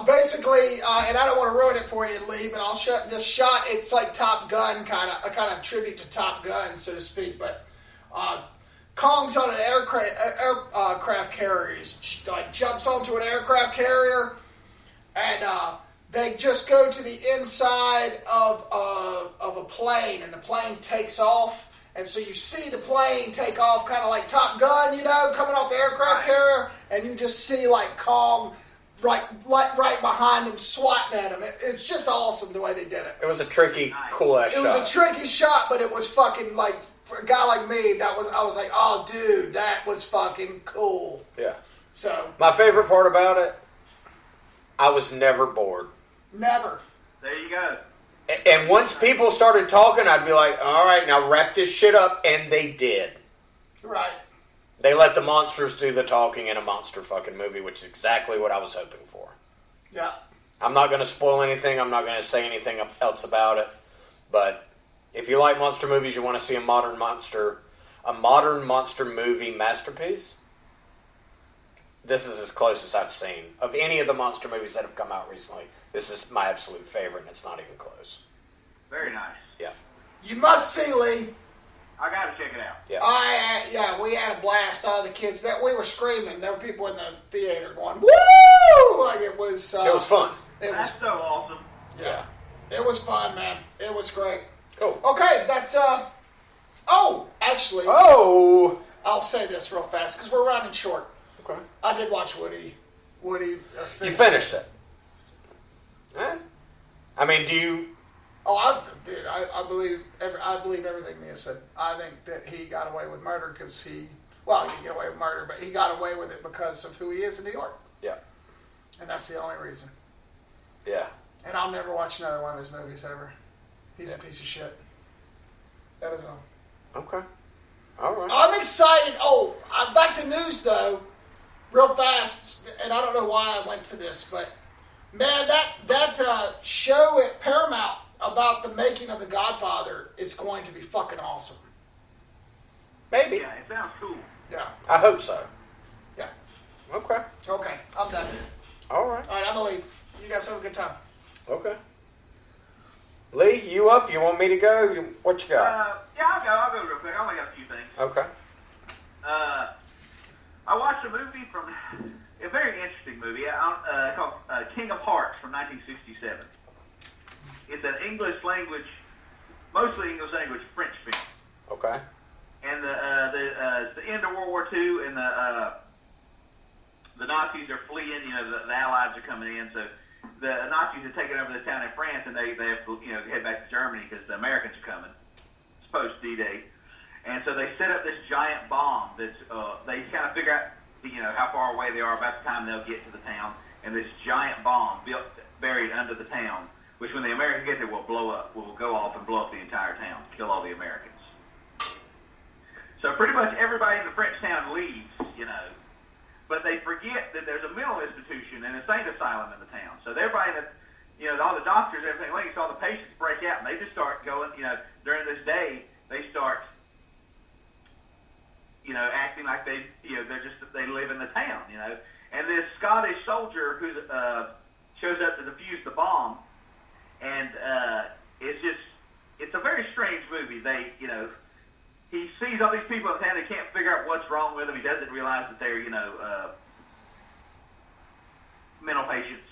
Basically, and I don't want to ruin it for you, Lee, but I'll show this shot. It's like Top Gun, kind of tribute to Top Gun, so to speak. But Kong's on an aircraft carrier. He jumps onto an aircraft carrier, and they just go to the inside of a plane, and the plane takes off. And so you see the plane take off, kind of like Top Gun, coming off the aircraft carrier, and you just see like Kong right behind him, swatting at him. It's just awesome the way they did it. It was a tricky, cool ass shot. It was a tricky shot, but it was fucking like, for a guy like me, I was like, oh dude, that was fucking cool. Yeah. So my favorite part about it, I was never bored. Never. There you go. And once people started talking, I'd be like, all right, now wrap this shit up. And they did. Right. They let the monsters do the talking in a monster fucking movie, which is exactly what I was hoping for. Yeah. I'm not going to spoil anything. I'm not going to say anything else about it. But if you like monster movies, you want to see a modern monster movie masterpiece, this is as close as I've seen. Of any of the monster movies that have come out recently, this is my absolute favorite, and it's not even close. Very nice. Yeah. You must see, Lee. I got to check it out. Yeah. We had a blast. All the kids that we were screaming. There were people in the theater going, "Woo!" Like it was. It was fun. That's so awesome. Yeah. It was fun, man. It was great. Cool. Okay, that's actually. Oh. I'll say this real fast because we're running short. Okay. I did watch Woody. You finished it. Eh? I mean, do you? Oh, I believe everything Mia said. I think that he got away with murder because he didn't get away with murder, but he got away with it because of who he is in New York. Yeah. And that's the only reason. Yeah. And I'll never watch another one of his movies ever. He's a piece of shit. That is all. Okay. All right. I'm excited. Oh, back to news though, real fast. And I don't know why I went to this, but man, that show at Paramount about the making of The Godfather is going to be fucking awesome. Maybe. Yeah, it sounds cool. Yeah. I hope so. Yeah. Okay. Okay, I'm done. All right. All right, I'm gonna leave. You guys have a good time. Okay. Lee, you up? You want me to go? What you got? Yeah, I'll go real quick. I only got a few things. Okay. I watched a movie a very interesting movie called King of Hearts from 1967. It's an mostly English language French film. Okay. And it's the end of World War II, and the Nazis are fleeing. The Allies are coming in, so the Nazis have taken over the town in France, and they have to head back to Germany because the Americans are coming. It's post D-Day, and so they set up this giant bomb that's they kind of figure out how far away they are about the time they'll get to the town, and this giant bomb buried under the town, which when the Americans get there will blow up, will go off and blow up the entire town, kill all the Americans. So pretty much everybody in the French town leaves, but they forget that there's a mental institution and a insane asylum in the town. So everybody all the doctors, everything leaves, all the patients break out, and they just start going, during this day, they start, acting like they live in the town, And this Scottish soldier who's shows up to defuse the bomb, and it's a very strange movie. He sees all these people in town. They can't figure out what's wrong with them. He doesn't realize that they're mental patients.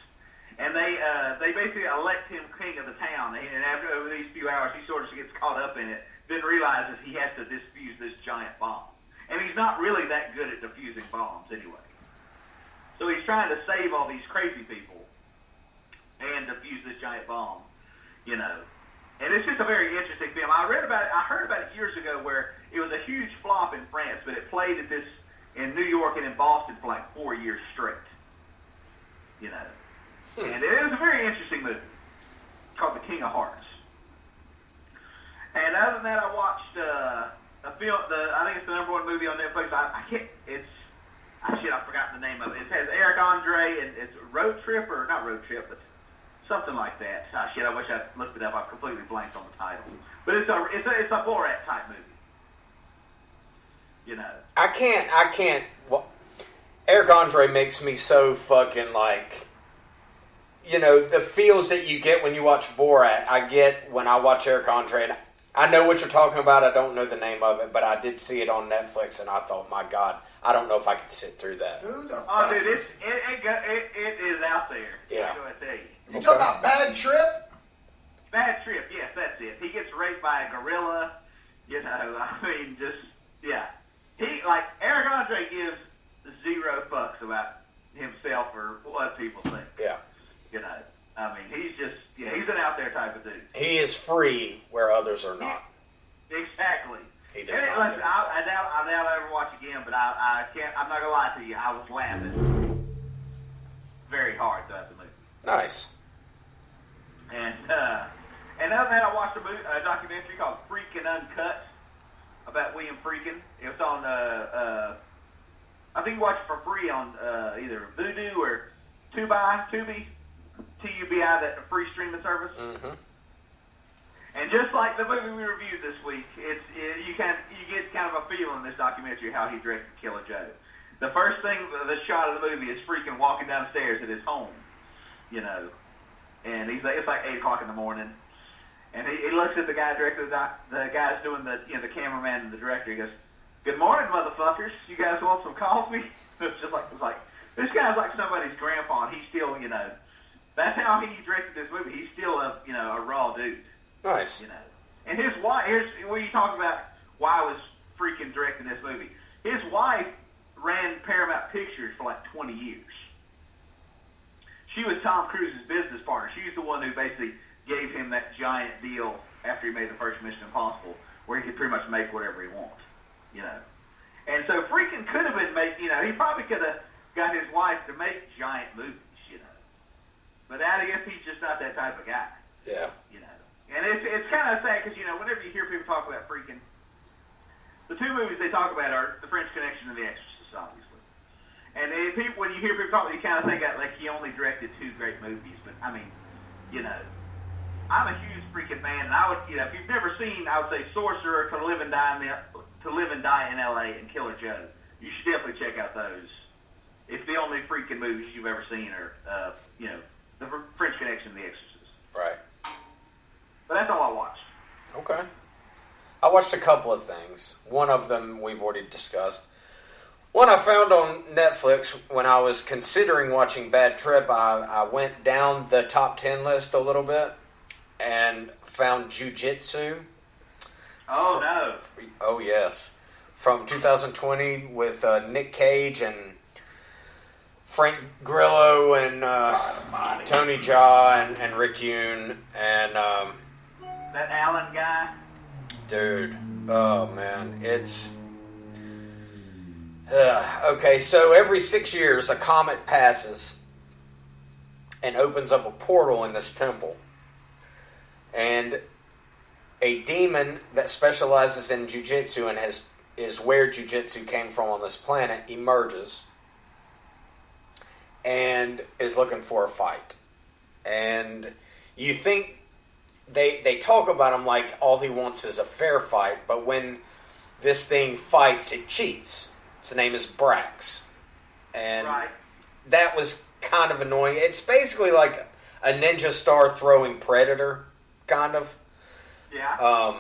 And they basically elect him king of the town. And after over these few hours, he sort of gets caught up in it, then realizes he has to defuse this giant bomb. And he's not really that good at defusing bombs anyway. So he's trying to save all these crazy people and defuse this giant bomb, And it's just a very interesting film. I heard about it years ago where it was a huge flop in France, but it played in New York and in Boston for like 4 years straight. And it was a very interesting movie called The King of Hearts. And other than that, I watched a film. I think it's the #1 movie on Netflix. I forgot the name of it. It has Eric Andre, and it's Road Trip, or not Road Trip, but something like that. I wish I'd looked it up. I've completely blanked on the title. But it's a Borat type movie. I can't. Well, Eric Andre makes me so fucking like. The feels that you get when you watch Borat, I get when I watch Eric Andre, and I know what you're talking about. I don't know the name of it, but I did see it on Netflix, and I thought, my God, I don't know if I could sit through that. Who the Oh, fuck dude, is... it is out there. Yeah. I'm going to tell you. You talking about Bad Trip? Bad Trip, yes, that's it. He gets raped by a gorilla. Eric Andre gives 0 fucks about himself or what people think. Yeah. He's an out there type of dude. He is free where others are not. Exactly. He does not. Listen, I doubt I'll ever watch again, but I can't. I'm not gonna lie to you. I was laughing very hard throughout the movie. Nice. And other than that, I watched a documentary called Freakin' Uncut about William Friedkin. It was on I think you watch it for free on either Vudu or Tubi, T-U-B-I, that free streaming service. Mm-hmm. And just like the movie we reviewed this week, you get kind of a feel in this documentary how he directed Killer Joe. The first thing, the shot of the movie is Friedkin walking downstairs at his home, and it's like 8 o'clock in the morning, and he looks at the guy directing the guy's doing the cameraman and the director. He goes, "Good morning, motherfuckers. You guys want some coffee?" It's like this guy's like somebody's grandpa, and he's still, that's how he directed this movie. He's still a raw dude. Nice. And his wife, here's when you talk about why was Friedkin directing this movie. His wife ran Paramount Pictures for like 20 years. She was Tom Cruise's business partner. She was the one who basically gave him that giant deal after he made the first Mission Impossible, where he could pretty much make whatever he wants, And so Friedkin could have been he probably could have got his wife to make giant movies, But I guess he's just not that type of guy. Yeah. And it's kind of sad because, whenever you hear people talk about Friedkin, the 2 movies they talk about are The French Connection and The Exorcist, obviously. And when you hear people talk, you kind of think that like he only directed 2 great movies. But, I'm a huge Friedkin fan, and I would, if you've never seen, I would say Sorcerer, To Live and Die in L.A., and Killer Joe. You should definitely check out those. It's the only Friedkin movies you've ever seen are, The French Connection and The Exorcist. Right. But that's all I watched. Okay. I watched a couple of things. One of them we've already discussed. One I found on Netflix when I was considering watching Bad Trip. I went down the top 10 list a little bit and found Jiu-Jitsu. Oh, no. Oh, yes. From 2020 with Nick Cage and Frank Grillo and Tony Jaa and Rick Yoon and... that Allen guy? Dude. Oh, man. It's... okay, so every 6 years a comet passes and opens up a portal in this temple. And a demon that specializes in jiu-jitsu and is where jiu-jitsu came from on this planet emerges and is looking for a fight. And you think they talk about him like all he wants is a fair fight, but when this thing fights, it cheats. His name is Brax. And that was kind of annoying. It's basically like a ninja star throwing Predator, kind of. Yeah.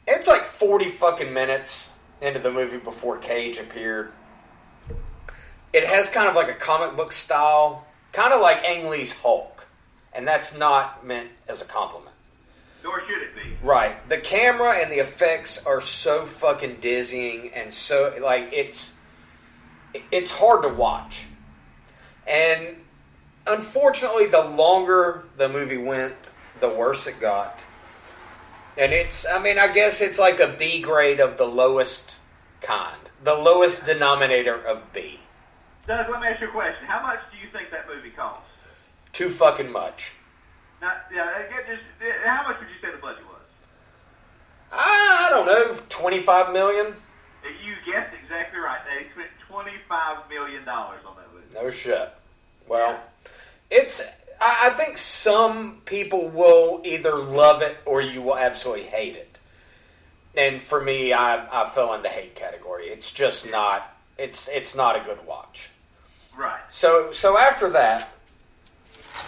It's like 40 fucking minutes into the movie before Cage appeared. It has kind of like a comic book style, kind of like Ang Lee's Hulk. And that's not meant as a compliment. Nor should it be. Right. The camera and the effects are so fucking dizzying and so, like, it's hard to watch. And unfortunately, the longer the movie went, the worse it got. And I guess it's like a B grade of the lowest kind. The lowest denominator of B. Doug, let me ask you a question. How much do you think that movie cost? Too fucking much. Now, how much would you say the budget was? I don't know, 25 million? You guessed exactly right. They spent $25 million on that movie. No shit. Well, I think some people will either love it or you will absolutely hate it. And for me, I fell in the hate category. It's just not, it's not a good watch. Right. So after that,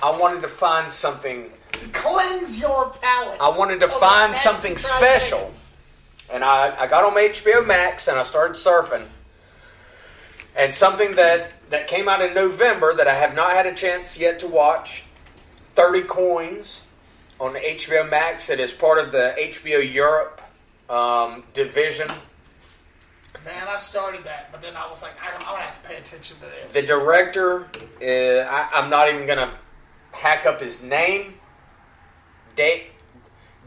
I wanted to find something to cleanse your palate. I wanted to find something special. And I got on HBO Max and I started surfing. And something that came out in November that I have not had a chance yet to watch, 30 Coins on HBO Max. It is part of the HBO Europe division. Man, I started that, but then I was like, I'm going to have to pay attention to this. The director, I'm not even going to hack up his name. De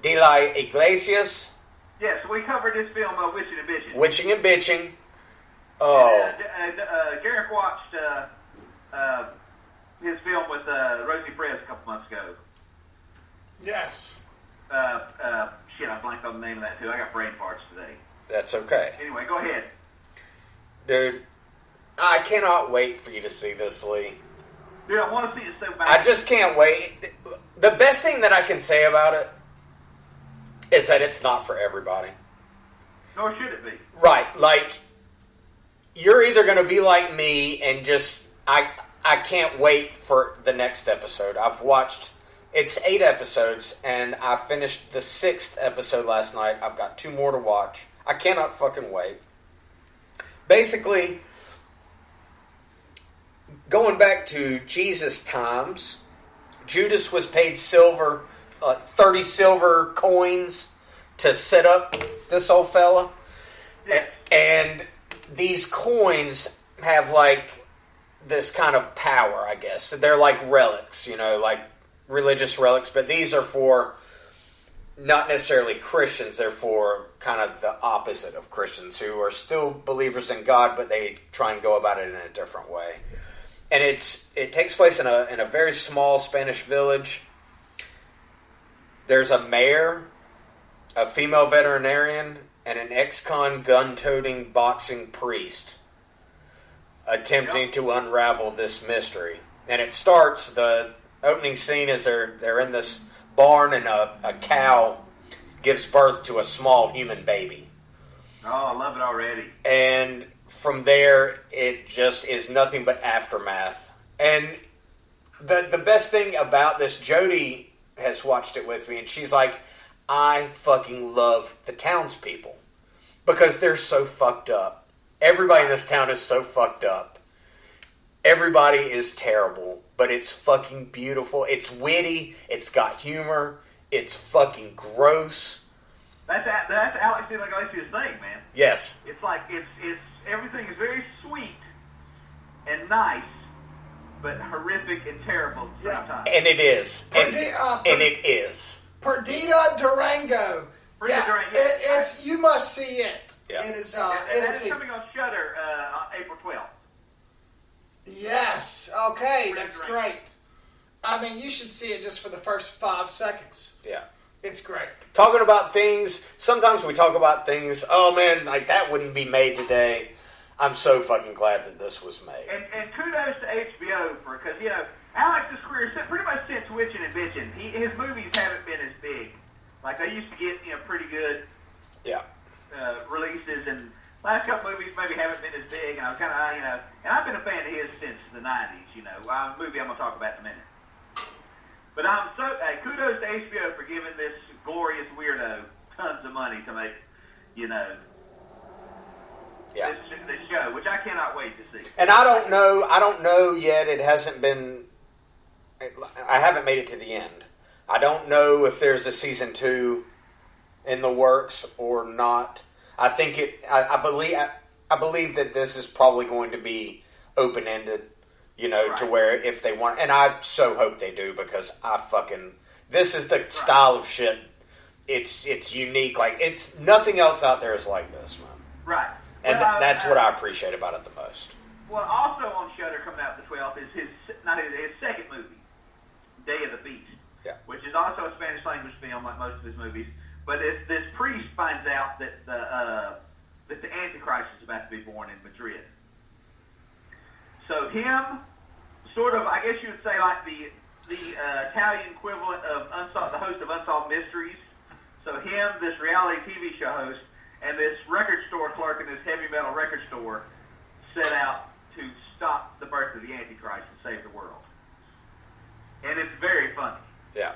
La Iglesias. Yeah, so we covered this film, Witching and Bitching. Witching and Bitching. Oh. Garrick watched his film with Rosie Perez a couple months ago. Yes. Shit, I blanked on the name of that too. I got brain farts today. That's okay. Anyway, go ahead. Dude, I cannot wait for you to see this, Lee. Dude, I want to see it so bad. I just can't wait. The best thing that I can say about it is that it's not for everybody. Nor should it be. Right, like, you're either going to be like me and just, I can't wait for the next episode. I've watched, it's 8 episodes, and I finished the 6th episode last night. I've got 2 more to watch. I cannot fucking wait. Basically, going back to Jesus times, Judas was paid silver, 30 silver coins to set up this old fella. Yeah. And these coins have like this kind of power, I guess. They're like relics, like religious relics, but these are for not necessarily Christians. They're for kind of the opposite of Christians who are still believers in God, but they try and go about it in a different way. And it takes place in a very small Spanish village. There's a mayor, a female veterinarian, and an ex-con gun-toting boxing priest attempting to unravel this mystery. And it starts, the opening scene is they're in this barn and a cow gives birth to a small human baby. Oh, I love it already. And from there, it just is nothing but aftermath. And the best thing about this, Jody has watched it with me, and she's like, I fucking love the townspeople because they're so fucked up. Everybody in this town is so fucked up. Everybody is terrible, but it's fucking beautiful. It's witty. It's got humor. It's fucking gross. That's Alex de la Iglesias' thing, man. Yes. It's like it's everything is very sweet and nice, but horrific and terrible at the same time. And it is. And it is. Perdita Durango. Perdita Durango. It's you must see it. Yeah. And it's it's coming on Shudder on April 12th. Yes. Okay, that's great. I mean, you should see it just for the first 5 seconds. Yeah. It's great. Talking about things, sometimes we talk about things, oh man, like that wouldn't be made today. I'm so fucking glad that this was made. And kudos to HBO because, Alex's career, pretty much since Witching and Bitching, his movies haven't been as big. Like, they used to get, pretty good releases, and last couple movies maybe haven't been as big, and I was kind of, and I've been a fan of his since the '90s. You know, a movie I'm gonna talk about in a minute. But I'm so kudos to HBO for giving this glorious weirdo tons of money to make, you know, this show, which I cannot wait to see. And I don't know yet. It hasn't been. I haven't made it to the end. I don't know if there's a season 2 in the works or not. I think I believe that this is probably going to be open ended. You know, right. To where if they want, and I so hope they do, because this is the style of shit. It's unique. Like, it's nothing else out there is like this, man. Right. And that's what I appreciate about it the most. Well, also on Shudder coming out the 12th is his second movie, Day of the Beast, which is also a Spanish language film like most of his movies. But this priest finds out that the Antichrist is about to be born in Madrid. So him, sort of, I guess you would say, like the Italian equivalent of the host of Unsolved Mysteries. So him, this reality TV show host, and this record store clerk in this heavy metal record store set out to stop the birth of the Antichrist and save the world. And it's very funny. Yeah.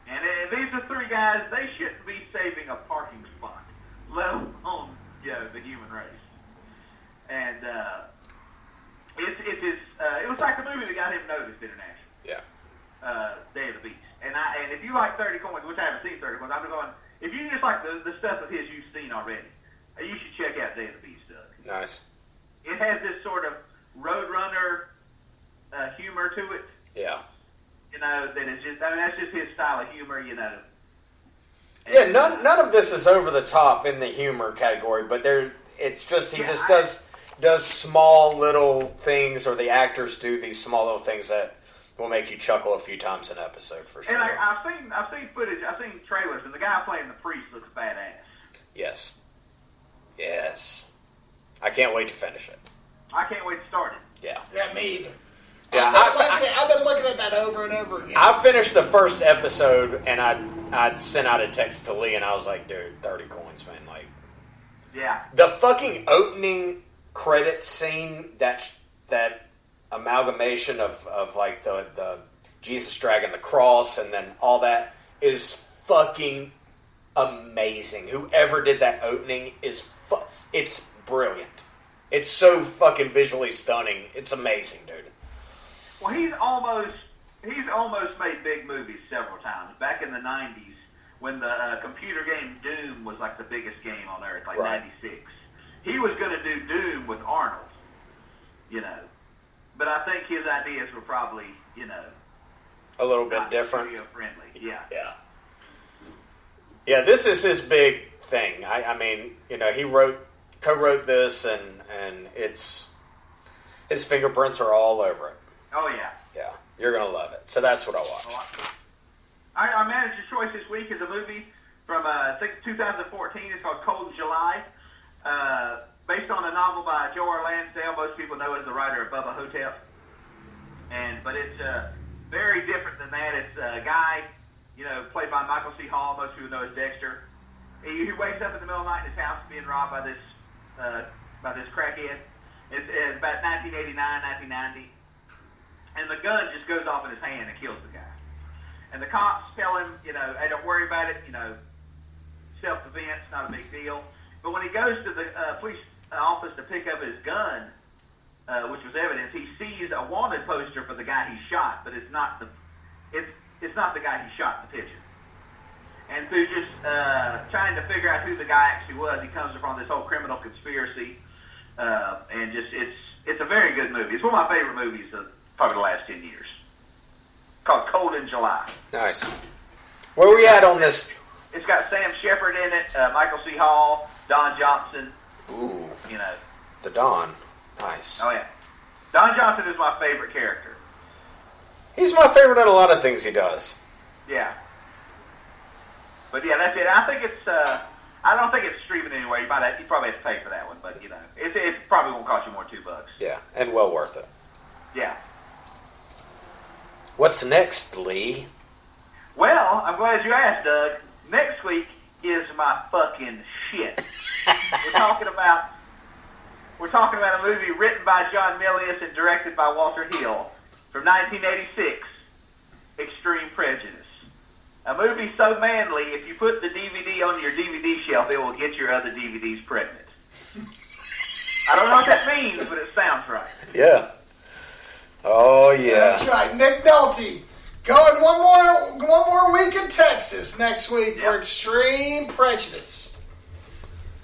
And these are three guys, they shouldn't be saving a parking spot, let alone, the human race. And it was like the movie that got him noticed internationally. Yeah. Day of the Beast. And if you like 30 Coins, which I haven't seen 30 Coins, I'm going, if you just like the stuff of his you've seen already, you should check out Day of the Beast, Doug. Nice. It has this sort of Roadrunner humor to it. Yeah. You know, that is just, that's just his style of humor, you know. And, yeah, none of this is over the top in the humor category, but it's just, he does small little things, or the actors do these small little things that will make you chuckle a few times an episode, for sure. And I've seen footage, I've seen trailers, and the guy playing the priest looks badass. Yes. I can't wait to finish it. I can't wait to start it. Yeah. Yeah, me either. Yeah, I've been looking at that over and over again. I finished the first episode, and I sent out a text to Lee, and I was like, dude, 30 coins, man. Like, yeah. The fucking opening credit scene, that amalgamation of like the Jesus dragging the cross and then all that is fucking amazing. Whoever did that opening it's brilliant. It's so fucking visually stunning. It's amazing, dude. Well, he's almost made big movies several times. Back in the 90s, when the computer game Doom was like the biggest game on earth, like right. 96. He was going to do Doom with Arnold, you know. But I think his ideas were probably, you know, a little bit different. Studio-friendly, yeah. Yeah. Yeah, this is his big thing. I mean, you know, he co-wrote this, and it's his fingerprints are all over it. Oh, yeah. Yeah, you're going to love it. So that's what I watched. Our manager's choice this week is a movie from, I think, 2014. It's called Cold July. Based on a novel by Joe R. Lansdale. Most people know as the writer of Bubba Hotep. But it's very different than that. It's a guy, you know, played by Michael C. Hall. Most people know as Dexter. He wakes up in the middle of the night in his house being robbed by this crackhead. It's about 1989, 1990. And the gun just goes off in his hand and kills the guy. And the cops tell him, you know, hey, don't worry about it, you know, self-defense, not a big deal. But when he goes to the police office to pick up his gun, which was evidence, he sees a wanted poster for the guy he shot, but it's not the guy he shot in the picture. And through just trying to figure out who the guy actually was, he comes upon this whole criminal conspiracy, and just it's a very good movie. It's one of my favorite movies of probably the last 10 years. Called Cold in July. Nice. Where are we at on this? It's got Sam Shepard in it, Michael C. Hall, Don Johnson. Ooh. You know. The Don. Nice. Oh, yeah. Don Johnson is my favorite character. He's my favorite in a lot of things he does. Yeah. But, yeah, that's it. I think it's, I don't think it's streaming anywhere. You probably have to pay for that one, but, you know, it probably won't cost you more than $2. Yeah, and well worth it. Yeah. What's next, Lee? Well, I'm glad you asked, Doug. Next week is my fucking shit. We're We're talking about a movie written by John Milius and directed by Walter Hill from 1986, Extreme Prejudice. A movie so manly, if you put the DVD on your DVD shelf, it will get your other DVDs pregnant. I don't know what that means, but it sounds right. Yeah. Oh, yeah. That's right. Nick Nolte going one more week in Texas next week for Extreme Prejudice.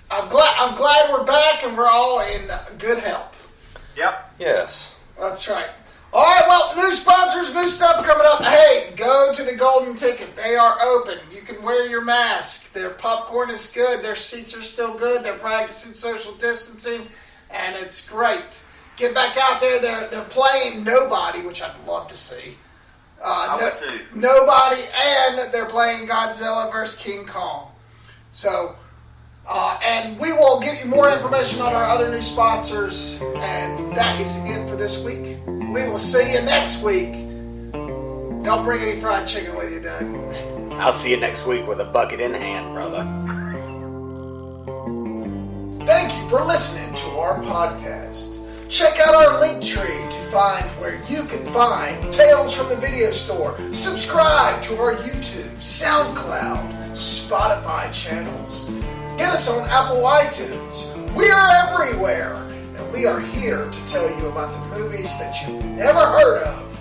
I'm glad we're back and we're all in good health. Yep. Yes. That's right. All right, well, new sponsors, new stuff coming up. Hey, go to the Golden Ticket. They are open. You can wear your mask. Their popcorn is good. Their seats are still good. They're practicing social distancing, and it's great. Get back out there. They're playing Nobody, which I'd love to see. Nobody, and they're playing Godzilla vs. King Kong. So, and we will give you more information on our other new sponsors, and that is it for this week. We will see you next week. Don't bring any fried chicken with you, Doug. I'll see you next week with a bucket in hand, brother. Thank you for listening to our podcast. Check out our link tree to find where you can find Tales from the Video Store. Subscribe to our YouTube, SoundCloud, Spotify channels. Get us on Apple iTunes. We are everywhere. And we are here to tell you about the movies that you've never heard of.